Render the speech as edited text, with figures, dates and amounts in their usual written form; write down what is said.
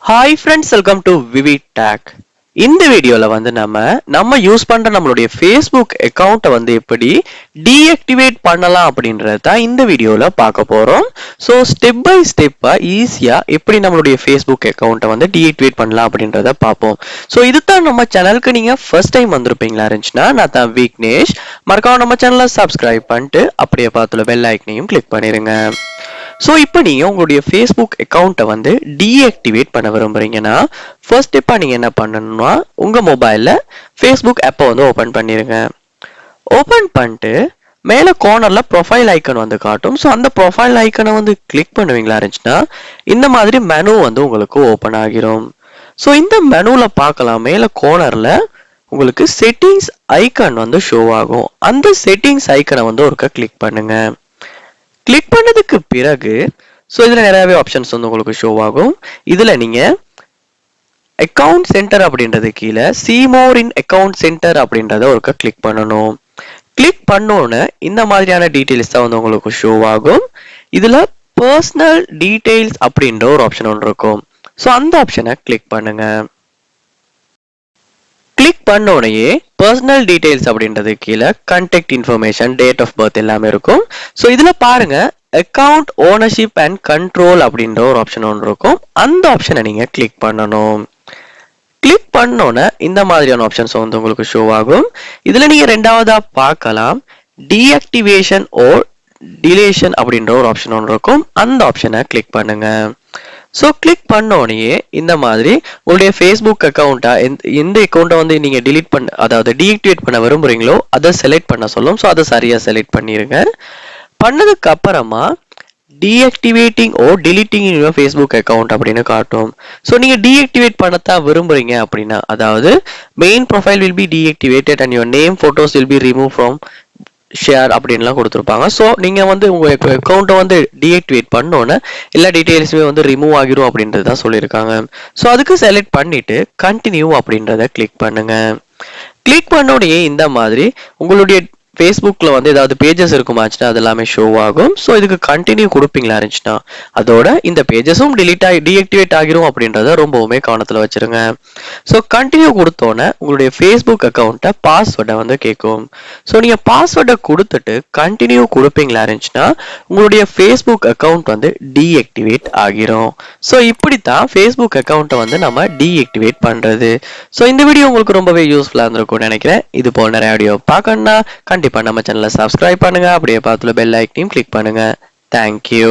Hi friends, welcome to VV tech. இந்த வீடியோல வந்து நம்ம யூஸ் பண்ற நம்மளுடைய ஃபேஸ்புக் அக்கௌண்ட்டை வந்து எப்படி டீஆக்டிவேட் பண்ணலாம் அப்படின்றத தான் இந்த வீடியோல பார்க்க போறோம். ஸோ ஸ்டெப் பை ஸ்டெப்பா ஈஸியா எப்படி நம்மளுடைய ஃபேஸ்புக் அக்கௌண்ட்டை வந்து டீஆக்டிவேட் பண்ணலாம் அப்படின்றத பார்ப்போம். ஸோ இதுதான் நம்ம சேனலுக்கு நீங்க ஃபர்ஸ்ட் டைம் வந்திருப்பீங்களா இருந்துச்சுன்னா, நான் தான் விக்னேஷ். மறக்காம நம்ம சேனலை சப்ஸ்கிரைப் பண்ணிட்டு அப்படியே பார்த்துல பெல் ஐக்கனையும் கிளிக் பண்ணிருங்க. ஸோ இப்போ நீங்கள் உங்களுடைய ஃபேஸ்புக் அக்கௌண்ட்டை வந்து டீஆக்டிவேட் பண்ண விரும்புறீங்கன்னா ஃபர்ஸ்ட் ஸ்டெப்பாக நீங்கள் என்ன பண்ணணும்னா உங்கள் மொபைலில் ஃபேஸ்புக் ஆப்பை வந்து ஓப்பன் பண்ணிடுங்க. ஓப்பன் பண்ணிட்டு மேலே கார்னரில் ப்ரொஃபைல் ஐக்கன் வந்து காட்டும். ஸோ அந்த ப்ரொஃபைல் ஐக்கனை வந்து கிளிக் பண்ணுவீங்களா இருந்துச்சுன்னா இந்த மாதிரி மெனு வந்து உங்களுக்கு ஓப்பன் ஆகிரும். ஸோ இந்த மெனுவில் பார்க்கலாம், மேலே கார்னரில் உங்களுக்கு செட்டிங்ஸ் ஐக்கன் வந்து ஷோ ஆகும். அந்த செட்டிங்ஸ் ஐக்கனை வந்து ஒருக்கா கிளிக் பண்ணுங்க. கிளிக் பண்ணதுக்கு பிறகு ஸோ இதில் நிறையவே ஆப்ஷன்ஸ் வந்து உங்களுக்கு ஷோ ஆகும். இதில் நீங்கள் அக்கௌண்ட் சென்டர் அப்படின்றது கீழே சீமோர் இன் அக்கௌண்ட் சென்டர் அப்படின்றத ஒருக்கா கிளிக் பண்ணணும். கிளிக் பண்ணோன்னு இந்த மாதிரியான டீட்டெயில்ஸ் தான் வந்து உங்களுக்கு ஷோ ஆகும். இதில் பர்சனல் டீட்டெயில்ஸ் அப்படின்ற ஒரு ஆப்ஷன் ஒன்று இருக்கும். ஸோ அந்த ஆப்ஷனை கிளிக் பண்ணுங்க. கிளிக் பண்ணோடனே பர்சனல் டீடைல்ஸ் அப்படின்றது கீழே contact information, date of birth எல்லாமே இருக்கும். ஸோ இதில் பாருங்க அக்கௌண்ட் ஓனர்ஷிப் அண்ட் கண்ட்ரோல் அப்படின்ற ஒரு ஆப்ஷன் ஒன்று இருக்கும். அந்த ஆப்ஷனை நீங்கள் கிளிக் பண்ணணும். கிளிக் பண்ணோன்னே இந்த மாதிரியான ஆப்ஷன்ஸ் வந்து உங்களுக்கு ஷோ ஆகும். இதில் நீங்கள் ரெண்டாவதா பார்க்கலாம் டீஆக்டிவேஷன் ஓர் டிலேஷன் அப்படின்ற ஒரு ஆப்ஷன் ஒன்று இருக்கும். அந்த ஆப்ஷனை கிளிக் பண்ணுங்க. ஸோ கிளிக் பண்ணோடனே இந்த மாதிரி உங்களுடைய ஃபேஸ்புக் அக்கௌண்ட்டா எந்த அக்கௌண்ட்டை வந்து நீங்கள் டிலீட் பண்ண அதாவது டீஆக்டிவேட் பண்ண விரும்புகிறீங்களோ அதை செலக்ட் பண்ண சொல்லும். ஸோ அதை சரியாக செலக்ட் பண்ணிடுங்க. பண்ணதுக்கு அப்புறமா deactivating or deleting in your Facebook account அப்படின்னு காட்டும். ஸோ நீங்கள் டீஆக்டிவேட் பண்ணத்தான் விரும்புறீங்க அப்படின்னா, அதாவது main profile will be deactivated and your name photos will be remove from share அப்படின்லாம் கொடுத்துருப்பாங்க. ஸோ நீங்கள் வந்து உங்கள் அக்கௌண்ட்டை வந்து டீஆக்டிவேட் பண்ணோன்னே எல்லா டீட்டெயில்ஸுமே வந்து ரிமூவ் ஆகிரும் அப்படின்றது தான் சொல்லியிருக்காங்க. ஸோ அதுக்கு செலக்ட் பண்ணிட்டு கண்டினியூ அப்படின்றத கிளிக் பண்ணுங்க. கிளிக் பண்ணோடனே இந்த மாதிரி உங்களுடைய ஃபேஸ்புக்கில் வந்து ஏதாவது பேஜஸ் இருக்குமாச்சுன்னா அது எல்லாமே ஷோ ஆகும். ஸோ இதுக்கு கண்டினியூ கொடுப்பீங்களா இருந்துச்சுன்னா அதோட இந்த பேஜஸும் டீஆக்டிவேட் ஆகிரும் அப்படின்றத ரொம்பவுமே கவனத்தில் வச்சிருங்க. ஸோ கண்டினியூ கொடுத்தோன்னே உங்களுடைய ஃபேஸ்புக் அக்கௌண்ட்டை பாஸ்வேர்டை வந்து கேட்கும். ஸோ நீங்கள் பாஸ்வேர்டை கொடுத்துட்டு கண்டினியூ கொடுப்பீங்களா இருந்துச்சுன்னா உங்களுடைய ஃபேஸ்புக் அக்கௌண்ட் வந்து டீஆக்டிவேட் ஆகிரும். ஸோ இப்படித்தான் ஃபேஸ்புக் அக்கௌண்ட்டை வந்து நம்ம டீஆக்டிவேட் பண்ணுறது. ஸோ இந்த வீடியோ உங்களுக்கு ரொம்பவே யூஸ்ஃபுல்லாக இருந்திருக்கும்னு நினைக்கிறேன். இது போல் நிறைய வீடியோ பார்க்கணும்னா கண்டிப்பாக நம்ம சேனலை சப்ஸ்கிரைப் பண்ணுங்க. அப்படியே பார்த்துல பெல் ஐக்கனையும் கிளிக் பண்ணுங்க. தேங்க்யூ.